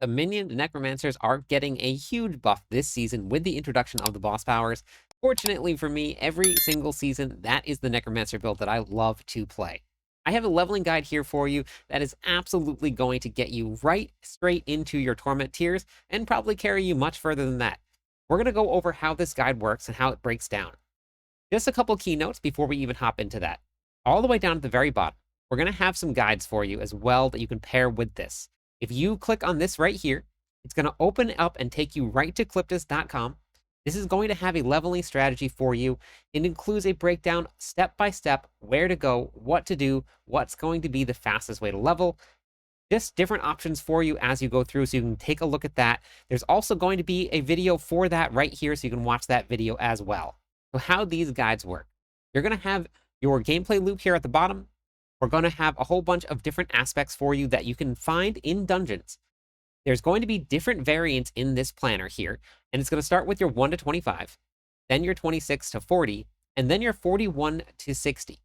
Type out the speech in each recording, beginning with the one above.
The Minion Necromancers are getting a huge buff this season with the introduction of the boss powers. Fortunately for me, every single season, that is the Necromancer build that I love to play. I have a leveling guide here for you that is absolutely going to get you right straight into your Torment tiers and probably carry you much further than that. We're going to go over how this guide works and how it breaks down. Just a couple key notes before we even hop into that. All the way down at the very bottom, we're going to have some guides for you as well that you can pair with this. If you click on this right here, it's going to open up and take you right to cliptis.com. This is going to have a leveling strategy for you. It includes a breakdown step by step, where to go, what to do, what's going to be the fastest way to level. Just different options for you as you go through, so you can take a look at that. There's also going to be a video for that right here, so you can watch that video as well. So how these guides work. You're going to have your gameplay loop here at the bottom. We're going to have a whole bunch of different aspects for you that you can find in dungeons. There's going to be different variants in this planner here, and it's going to start with your 1 to 25, then your 26 to 40, and then your 41 to 60.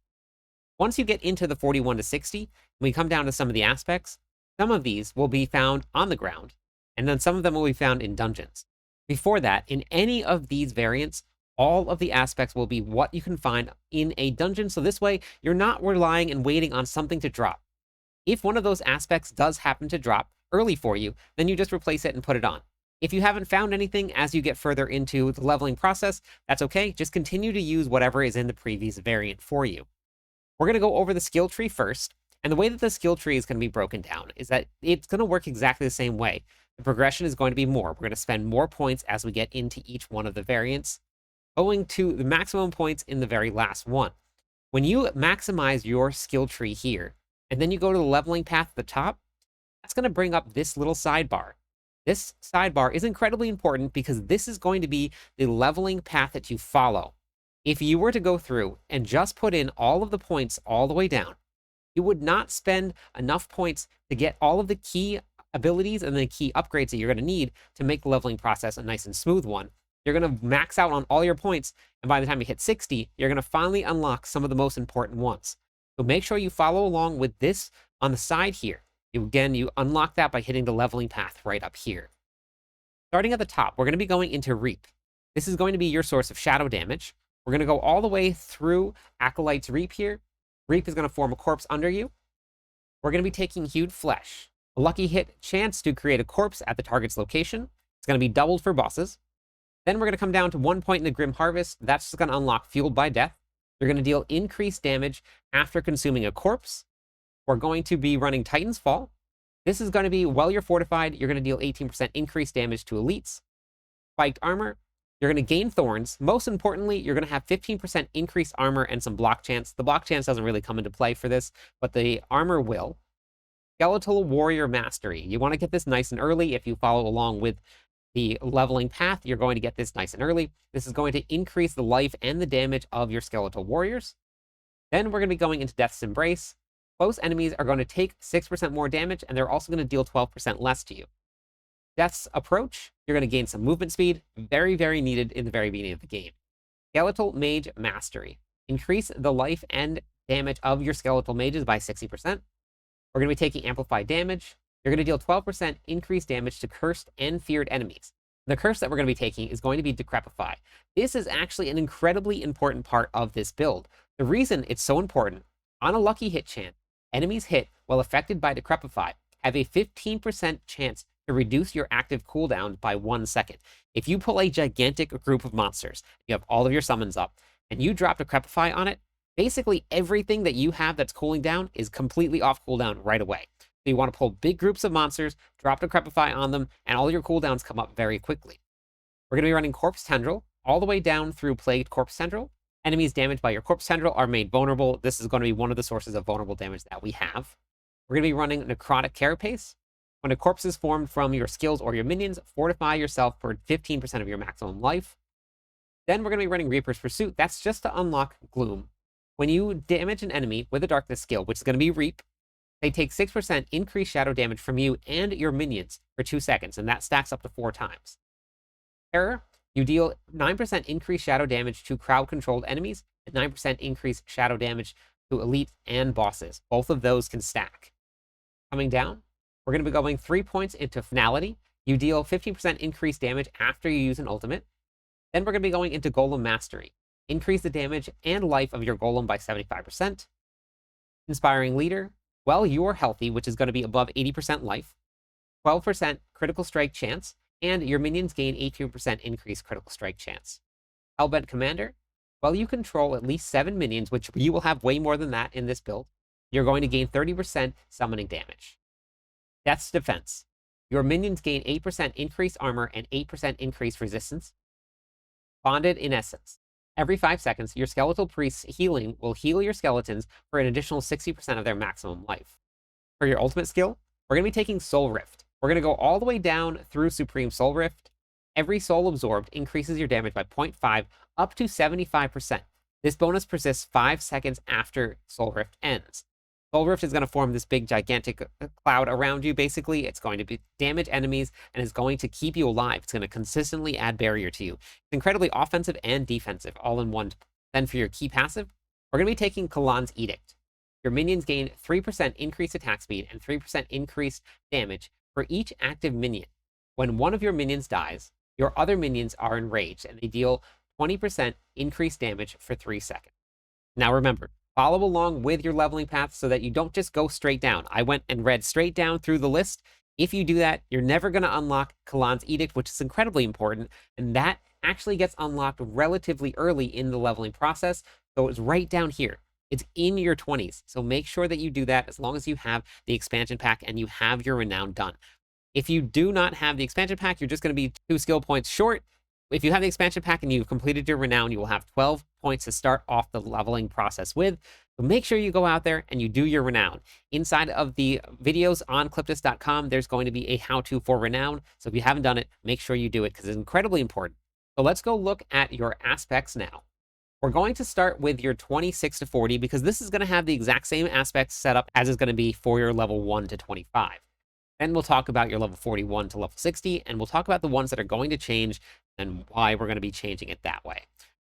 Once you get into the 41 to 60, when we come down to some of the aspects, some of these will be found on the ground, and then some of them will be found in dungeons. Before that, in any of these variants, all of the aspects will be what you can find in a dungeon, so this way you're not relying and waiting on something to drop. If one of those aspects does happen to drop early for you, then you just replace it and put it on. If you haven't found anything as you get further into the leveling process, that's okay. Just continue to use whatever is in the previous variant for you. We're going to go over the skill tree first, and the way that the skill tree is going to be broken down is that it's going to work exactly the same way. The progression is going to be more. We're going to spend more points as we get into each one of the variants, going to the maximum points in the very last one. When you maximize your skill tree here, and then you go to the leveling path at the top, that's going to bring up this little sidebar. This sidebar is incredibly important because this is going to be the leveling path that you follow. If you were to go through and just put in all of the points all the way down, you would not spend enough points to get all of the key abilities and the key upgrades that you're going to need to make the leveling process a nice and smooth one. You're going to max out on all your points, and by the time you hit 60, you're going to finally unlock some of the most important ones. So make sure you follow along with this on the side here. You unlock that by hitting the leveling path right up here. Starting at the top, we're going to be going into Reap. This is going to be your source of shadow damage. We're going to go all the way through Acolyte's Reap here. Reap is going to form a corpse under you. We're going to be taking Hewed Flesh. A lucky hit chance to create a corpse at the target's location. It's going to be doubled for bosses. Then we're going to come down to 1 point in the Grim Harvest. That's just going to unlock Fueled by Death. You're going to deal increased damage after consuming a corpse. We're going to be running Titan's Fall. This is going to be, while you're fortified, you're going to deal 18% increased damage to elites. Spiked Armor, you're going to gain Thorns. Most importantly, you're going to have 15% increased armor and some block chance. The block chance doesn't really come into play for this, but the armor will. Skeletal Warrior Mastery. You want to get this nice and early. If you follow along with the leveling path, you're going to get this nice and early. This is going to increase the life and the damage of your skeletal warriors. Then we're going to be going into Death's Embrace. Close enemies are going to take 6% more damage, and they're also going to deal 12% less to you. Death's Approach, you're going to gain some movement speed. Very, very needed in the very beginning of the game. Skeletal Mage Mastery. Increase the life and damage of your skeletal mages by 60%. We're going to be taking Amplified Damage. You're going to deal 12% increased damage to cursed and feared enemies. The curse that we're going to be taking is going to be Decrepify. This is actually an incredibly important part of this build. The reason it's so important, on a lucky hit chance, enemies hit while affected by Decrepify have a 15% chance to reduce your active cooldown by 1 second. If you pull a gigantic group of monsters, you have all of your summons up, and you drop Decrepify on it, basically everything that you have that's cooling down is completely off cooldown right away. So you want to pull big groups of monsters, drop Decrepify on them, and all your cooldowns come up very quickly. We're going to be running Corpse Tendril all the way down through Plagued Corpse Tendril. Enemies damaged by your Corpse Tendril are made vulnerable. This is going to be one of the sources of vulnerable damage that we have. We're going to be running Necrotic Carapace. When a corpse is formed from your skills or your minions, fortify yourself for 15% of your maximum life. Then we're going to be running Reaper's Pursuit. That's just to unlock Gloom. When you damage an enemy with a Darkness skill, which is going to be Reap, they take 6% increased shadow damage from you and your minions for 2 seconds, and that stacks up to 4 times. Terror, you deal 9% increased shadow damage to crowd-controlled enemies, and 9% increased shadow damage to elite and bosses. Both of those can stack. Coming down, We're going to be going 3 points into Finality. You deal 15% increased damage after you use an ultimate. Then we're going to be going into Golem Mastery. Increase the damage and life of your golem by 75%. Inspiring Leader. Well, you are healthy, which is going to be above 80% life. 12% critical strike chance, and your minions gain 18% increased critical strike chance. Hellbent Commander. Well, you control at least 7 minions, which you will have way more than that in this build. You're going to gain 30% summoning damage. Death's Defense. Your minions gain 8% increased armor and 8% increased resistance. Bonded in Essence. Every 5 seconds, your Skeletal Priest's healing will heal your skeletons for an additional 60% of their maximum life. For your ultimate skill, we're going to be taking Soul Rift. We're going to go all the way down through Supreme Soul Rift. Every soul absorbed increases your damage by 0.5 up to 75%. This bonus persists 5 seconds after Soul Rift ends. Soul Rift is going to form this big gigantic cloud around you, basically. It's going to damage enemies and is going to keep you alive. It's going to consistently add barrier to you. It's incredibly offensive and defensive, all in one. Then for your key passive, we're going to be taking Kalan's Edict. Your minions gain 3% increased attack speed and 3% increased damage for each active minion. When one of your minions dies, your other minions are enraged and they deal 20% increased damage for 3 seconds. Now remember, follow along with your leveling path so that you don't just go straight down. I went and read straight down through the list. If you do that, you're never going to unlock Kalan's Edict, which is incredibly important, and that actually gets unlocked relatively early in the leveling process, so it's right down here. It's in your 20s, so make sure that you do that as long as you have the expansion pack and you have your renown done. If you do not have the expansion pack, you're just going to be 2 skill points short. If you have the expansion pack and you've completed your renown, you will have 12 points to start off the leveling process with. So make sure you go out there and you do your renown. Inside of the videos on Cliptis.com, there's going to be a how-to for renown. So if you haven't done it, make sure you do it because it's incredibly important. So let's go look at your aspects now. We're going to start with your 26 to 40 because this is going to have the exact same aspects set up as is going to be for your level 1 to 25. Then we'll talk about your level 41 to level 60, and we'll talk about the ones that are going to change and why we're going to be changing it that way.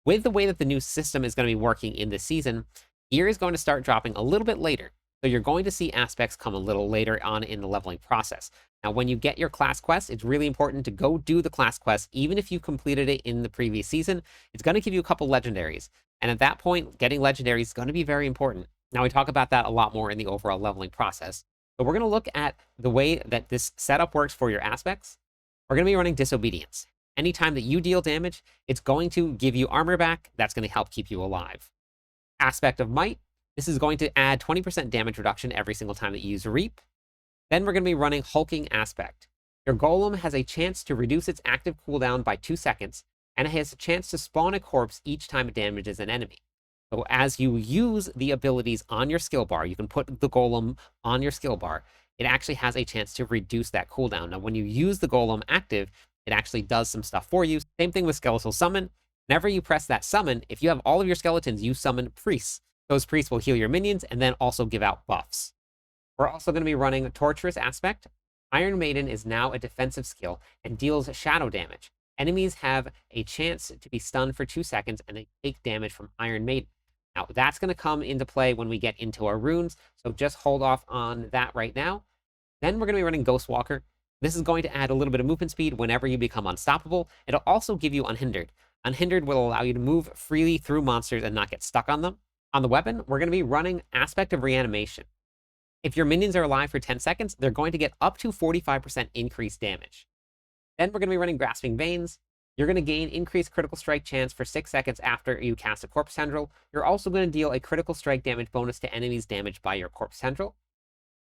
With the way that the new system is going to be working in this season, gear is going to start dropping a little bit later. So you're going to see aspects come a little later on in the leveling process. Now, when you get your class quest, it's really important to go do the class quest, even if you completed it in the previous season. It's going to give you a couple legendaries. And at that point, getting legendaries is going to be very important. Now, we talk about that a lot more in the overall leveling process. But we're going to look at the way that this setup works for your aspects. We're going to be running Disobedience. Anytime that you deal damage, it's going to give you armor back. That's going to help keep you alive. Aspect of Might. This is going to add 20% damage reduction every single time that you use Reap. Then we're going to be running Hulking Aspect. Your golem has a chance to reduce its active cooldown by 2 seconds, and it has a chance to spawn a corpse each time it damages an enemy. So as you use the abilities on your skill bar, you can put the golem on your skill bar, it actually has a chance to reduce that cooldown. Now, when you use the golem active, it actually does some stuff for you. Same thing with Skeletal Summon. Whenever you press that summon, if you have all of your skeletons, you summon priests. Those priests will heal your minions and then also give out buffs. We're also going to be running Torturous Aspect. Iron Maiden is now a defensive skill and deals shadow damage. Enemies have a chance to be stunned for 2 seconds and they take damage from Iron Maiden. Now, that's going to come into play when we get into our runes, so just hold off on that right now. Then we're going to be running Ghostwalker. This is going to add a little bit of movement speed whenever you become unstoppable. It'll also give you Unhindered. Unhindered will allow you to move freely through monsters and not get stuck on them. On the weapon, we're going to be running Aspect of Reanimation. If your minions are alive for 10 seconds, they're going to get up to 45% increased damage. Then we're going to be running Grasping Veins. You're going to gain increased critical strike chance for 6 seconds after you cast a Corpse Tendril. You're also going to deal a critical strike damage bonus to enemies damaged by your Corpse Tendril.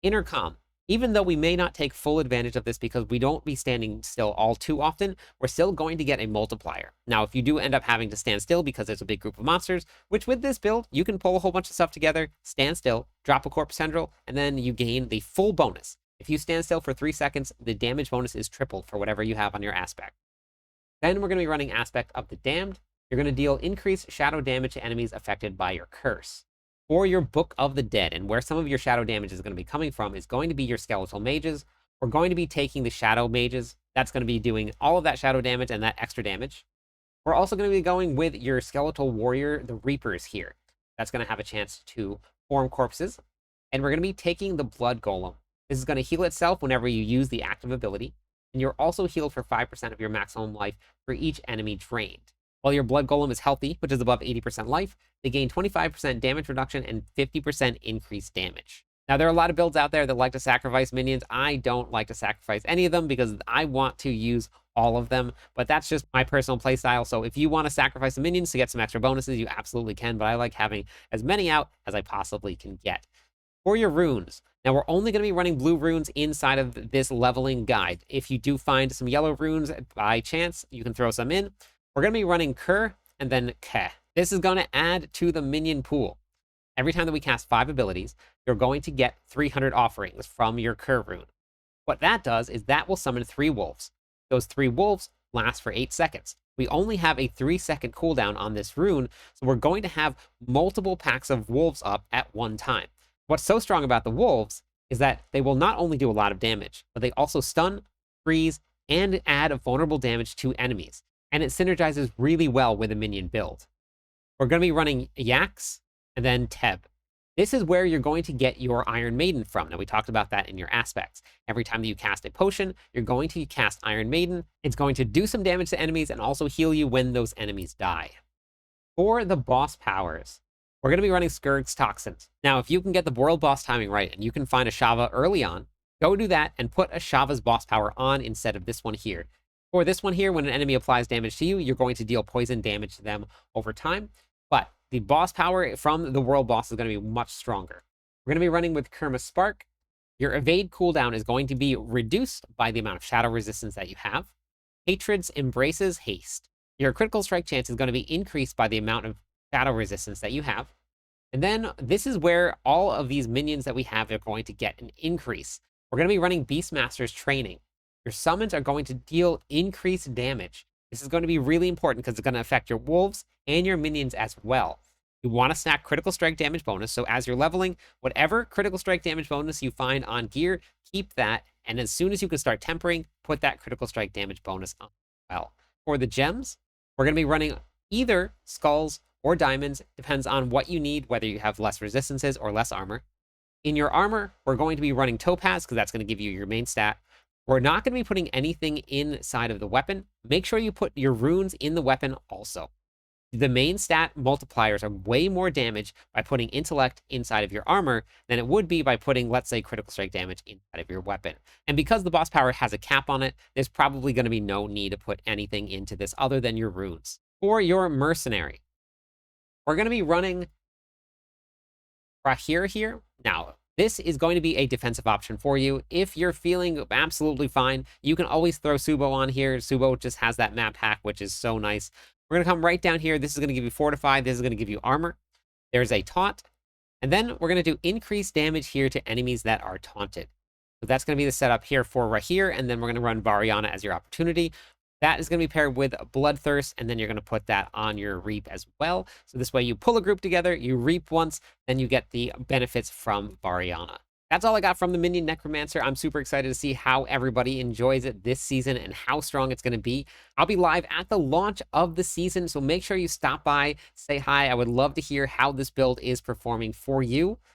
Intercom. Even though we may not take full advantage of this because we don't be standing still all too often, we're still going to get a multiplier. Now, if you do end up having to stand still because there's a big group of monsters, which with this build, you can pull a whole bunch of stuff together, stand still, drop a Corpse Tendril, and then you gain the full bonus. If you stand still for 3 seconds, the damage bonus is tripled for whatever you have on your aspect. Then we're going to be running Aspect of the Damned. You're going to deal increased shadow damage to enemies affected by your curse. For your Book of the Dead, and where some of your shadow damage is going to be coming from, is going to be your skeletal mages. We're going to be taking the shadow mages. That's going to be doing all of that shadow damage and that extra damage. We're also going to be going with your skeletal warrior, the Reapers here. That's going to have a chance to form corpses. And we're going to be taking the Blood Golem. This is going to heal itself whenever you use the active ability, and you're also healed for 5% of your maximum life for each enemy drained. While your blood golem is healthy, which is above 80% life, they gain 25% damage reduction and 50% increased damage. Now, there are a lot of builds out there that like to sacrifice minions. I don't like to sacrifice any of them because I want to use all of them, but that's just my personal playstyle. So if you want to sacrifice the minions to get some extra bonuses, you absolutely can, but I like having as many out as I possibly can get. For your runes, now we're only going to be running blue runes inside of this leveling guide. If you do find some yellow runes by chance, you can throw some in. We're going to be running Kur and then Ke. This is going to add to the minion pool. Every time that we cast 5 abilities, you're going to get 300 offerings from your Kur rune. What that does is that will summon 3 wolves. Those 3 wolves last for 8 seconds. We only have a 3-second cooldown on this rune, so we're going to have multiple packs of wolves up at one time. What's so strong about the wolves is that they will not only do a lot of damage, but they also stun, freeze, and add vulnerable damage to enemies. And it synergizes really well with a minion build. We're going to be running Yax and then Teb. This is where you're going to get your Iron Maiden from. Now, we talked about that in your aspects. Every time that you cast a potion, you're going to cast Iron Maiden. It's going to do some damage to enemies and also heal you when those enemies die. For the boss powers, we're going to be running Scourge's Toxins. Now, if you can get the world boss timing right and you can find a Shava early on, go do that and put a Shava's boss power on instead of this one here. For this one here, when an enemy applies damage to you, you're going to deal poison damage to them over time. But the boss power from the world boss is going to be much stronger. We're going to be running with Kerma Spark. Your evade cooldown is going to be reduced by the amount of shadow resistance that you have. Hatred's Embraces Haste. Your critical strike chance is going to be increased by the amount of shadow resistance that you have. And then this is where all of these minions that we have are going to get an increase. We're going to be running Beastmaster's Training. Your summons are going to deal increased damage. This is going to be really important because it's going to affect your wolves and your minions as well. You want to stack critical strike damage bonus, so as you're leveling, whatever critical strike damage bonus you find on gear, keep that, and as soon as you can start tempering, put that critical strike damage bonus on as well. For the gems, we're going to be running either skulls or diamonds, depends on what you need, whether you have less resistances or less armor. In your armor, we're going to be running topaz because that's going to give you your main stat. We're not going to be putting anything inside of the weapon. Make sure you put your runes in the weapon also. The main stat multipliers are way more damage by putting intellect inside of your armor than it would be by putting, let's say, critical strike damage inside of your weapon. And because the boss power has a cap on it, there's probably going to be no need to put anything into this other than your runes. For your mercenary, we're going to be running Rahir here. Now, this is going to be a defensive option for you. If you're feeling absolutely fine, you can always throw Subo on here. Subo just has that map hack, which is so nice. We're going to come right down here. This is going to give you Fortify. This is going to give you Armor. There's a Taunt. And then we're going to do increased damage here to enemies that are taunted. So that's going to be the setup here for Rahir. And then we're going to run Variana as your opportunity. That is going to be paired with Bloodthirst, and then you're going to put that on your Reap as well. So this way you pull a group together, you Reap once, then you get the benefits from Variana. That's all I got from the Minion Necromancer. I'm super excited to see how everybody enjoys it this season and how strong it's going to be. I'll be live at the launch of the season, so make sure you stop by, say hi. I would love to hear how this build is performing for you.